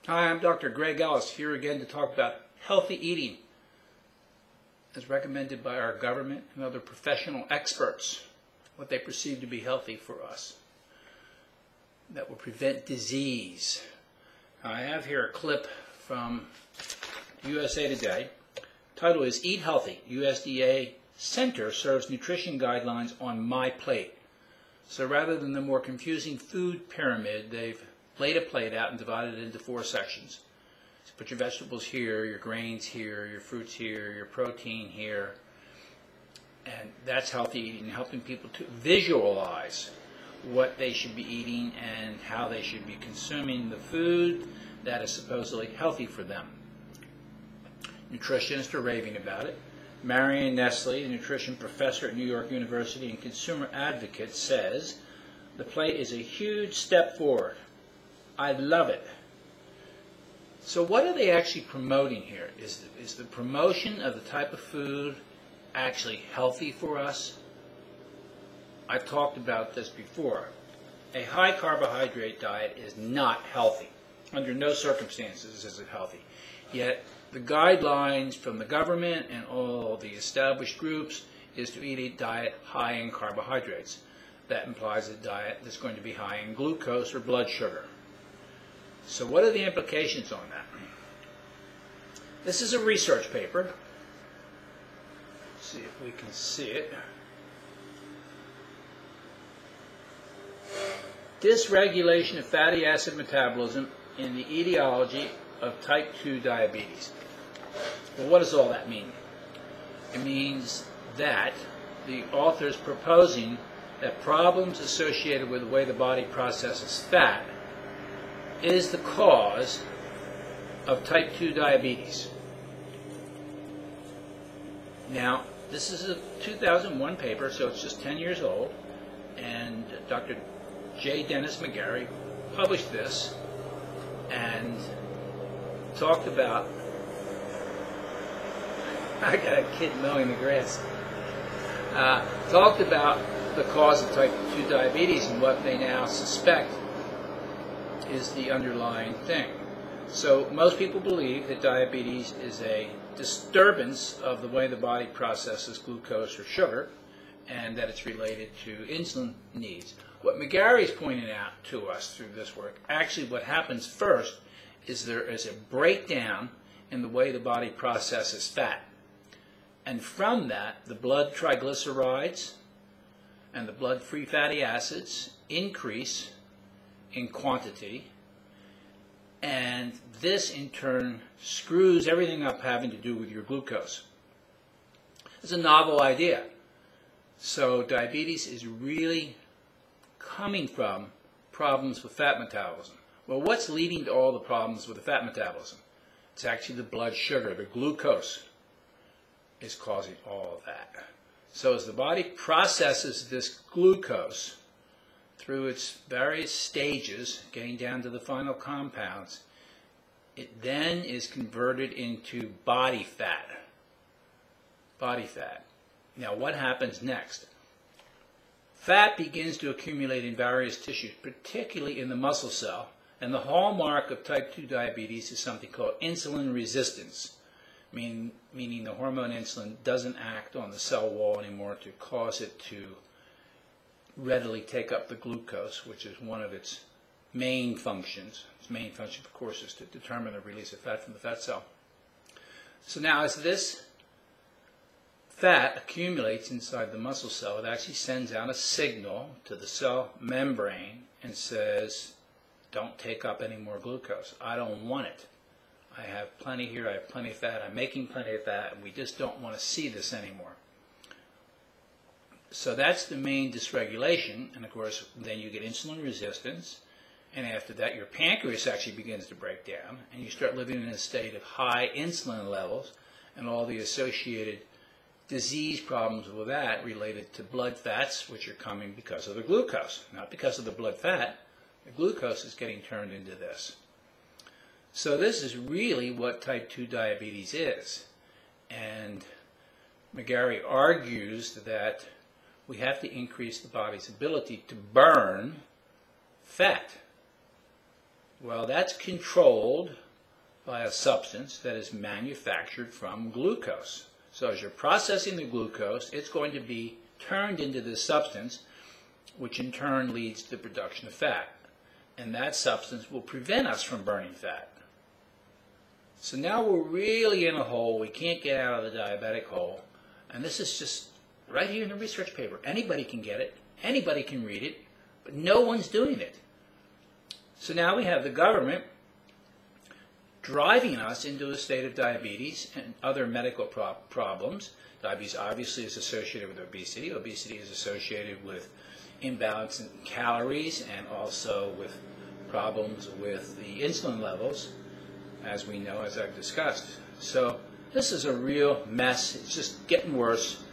Hi, I'm Dr. Greg Ellis, here again to talk about healthy eating as recommended by our government and other professional experts, what they perceive to be healthy for us, that will prevent disease. I have here a clip from USA Today. The title is Eat Healthy, USDA Center Serves Nutrition Guidelines on My Plate. So rather than the more confusing food pyramid, they've laid a plate out and divided it into 4 sections. So put your vegetables here, your grains here, your fruits here, your protein here. And that's healthy eating, helping people to visualize what they should be eating and how they should be consuming the food that is supposedly healthy for them. Nutritionists are raving about it. Marion Nestle, a nutrition professor at New York University and consumer advocate, says, "The plate is a huge step forward. I love it." So what are they actually promoting here? Is the promotion of the type of food actually healthy for us? I've talked about this before. A high carbohydrate diet is not healthy. Under no circumstances is it healthy. Yet the guidelines from the government and all the established groups is to eat a diet high in carbohydrates. That implies a diet that's going to be high in glucose or blood sugar. So what are the implications on that? This is a research paper. Let's see if we can see it. Dysregulation of fatty acid metabolism in the etiology of type 2 diabetes. Well, what does all that mean? It means that the author is proposing that problems associated with the way the body processes fat is the cause of type 2 diabetes. Now, this is a 2001 paper, so it's just 10 years old, and Dr. J. Dennis McGarry published this and talked about, I got a kid mowing the grass, talked about the cause of type 2 diabetes and what they now suspect is the underlying thing. So most people believe that diabetes is a disturbance of the way the body processes glucose or sugar, and that it's related to insulin needs. What McGarry is pointing out to us through this work, actually what happens first is there is a breakdown in the way the body processes fat. And from that, the blood triglycerides and the blood-free fatty acids increase in quantity, and this in turn screws everything up having to do with your glucose. It's a novel idea. So diabetes is really coming from problems with fat metabolism. Well, what's leading to all the problems with the fat metabolism? It's actually the blood sugar, the glucose, is causing all of that. So as the body processes this glucose through its various stages, getting down to the final compounds, it then is converted into body fat. Body fat. Now what happens next? Fat begins to accumulate in various tissues, particularly in the muscle cell, and the hallmark of type 2 diabetes is something called insulin resistance, meaning the hormone insulin doesn't act on the cell wall anymore to cause it to readily take up the glucose, which is one of its main functions. Its main function, of course, is to determine the release of fat from the fat cell. So now as this fat accumulates inside the muscle cell, it actually sends out a signal to the cell membrane and says, don't take up any more glucose. I don't want it. I have plenty here, I have plenty of fat, I'm making plenty of fat, and we just don't want to see this anymore. So that's the main dysregulation, and of course then you get insulin resistance, and after that your pancreas actually begins to break down, and you start living in a state of high insulin levels, and all the associated disease problems with that related to blood fats, which are coming because of the glucose, not because of the blood fat. The glucose is getting turned into this. So this is really what type 2 diabetes is. And McGarry argues that we have to increase the body's ability to burn fat. Well, that's controlled by a substance that is manufactured from glucose. So as you're processing the glucose, it's going to be turned into this substance, which in turn leads to the production of fat. And that substance will prevent us from burning fat. So now we're really in a hole. We can't get out of the diabetic hole. And this is just right here in the research paper. Anybody can get it. Anybody can read it. But no one's doing it. So now we have the government driving us into a state of diabetes and other medical problems. Diabetes obviously is associated with obesity. Obesity is associated with imbalance in calories and also with problems with the insulin levels, as we know, as I've discussed. So this is a real mess. It's just getting worse.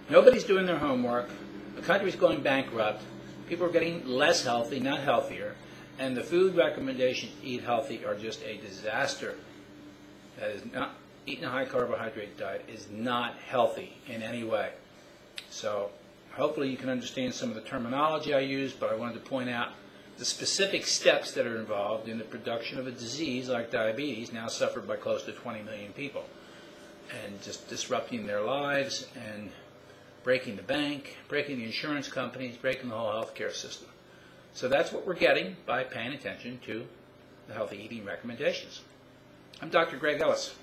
Nobody's doing their homework. The country's going bankrupt. People are getting less healthy, not healthier. And the food recommendations to eat healthy are just a disaster. That is not, eating a high carbohydrate diet is not healthy in any way. So hopefully you can understand some of the terminology I use, but I wanted to point out the specific steps that are involved in the production of a disease like diabetes, now suffered by close to 20 million people, and just disrupting their lives and breaking the bank, breaking the insurance companies, breaking the whole healthcare system. So that's what we're getting by paying attention to the healthy eating recommendations. I'm Dr. Greg Ellis.